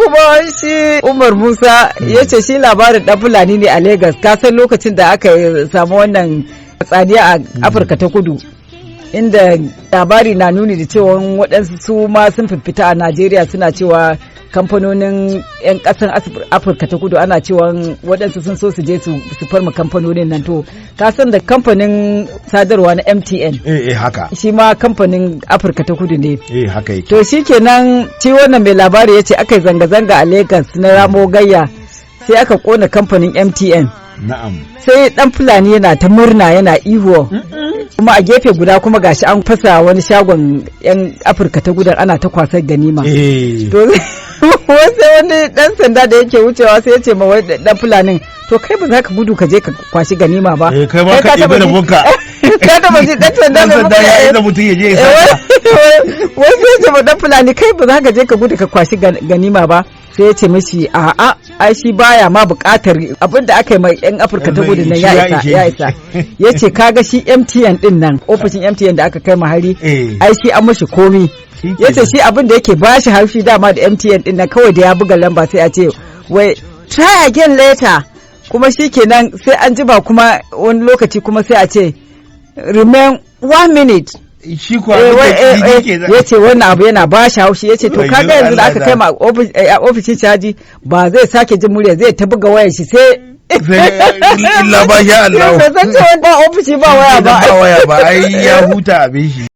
kuma shi Umar Musa ya ce shi labarin dan Fulani ne a Lagos. Ka san lokacin da aka samu wannan tsaniya a Afirka ta Kudu, inda labari na nuni da cewa waɗansu su ma sun fifita a Najeriya suna cewa kamfanonin 'yan ƙasar Afirka ta Kudu ana cewa waɗansu sun so su je su farma kamfanonin nan. To ka san da kamfanin sadarwa na MTN haka shi ma kamfanin Afirka ta Kudu ne haka yake. To shikenan shi wannan mai labari ya ce aka yi zanga-zanga a Lagos na ramo gayya sai aka kona kamfanin MTN. Na'am. Sai dan Fulani yana ta murna yana ihu kuma a gefe guda kuma gashi an fasa wani shagon 'yan Afirka ta Kudu ana ta kwasar ganima. To wasu wani dan sanda da yake wucewa sai ya ce ma dan Fulanin, to kai ba za ka gudu ka je ka kwashi ganima ba. Kai ba ka ɗibe da bunka. Ka taba ji dan sanda ya yi da mutum ya je ya sata. Wasu ya ce ma dan Fulani, kai ba za ka je ka gudu ka kwashi ganima ba. Sai ya ce mishi a'a ai shi baya ma bukatar abin da aka yi mai yan Afirka ta Kudu nan ya isa. Ya ce kaga shi MTN din nan, ofishin MTN da aka kai mahari ai shi an mashi komi. Ya ce shi abin da yake ba shi haushi dama da MTN din nan kawai da ya buga lamba sai a ce wai try again later, kuma shi kenan sai an jima kuma wani lokaci kuma sai a ce remain 1 minute. Shi kuwa ya ce wannan abu yana ba shi haushi. Ya ce to kaga yanzu da aka kai ma ofishin caji ba zai sake jin murya, zai ta buga wayar shi sai illa ba ya Allah. Ba san cewa ba ofishi ba waya ba. Ai ya huta abin shi.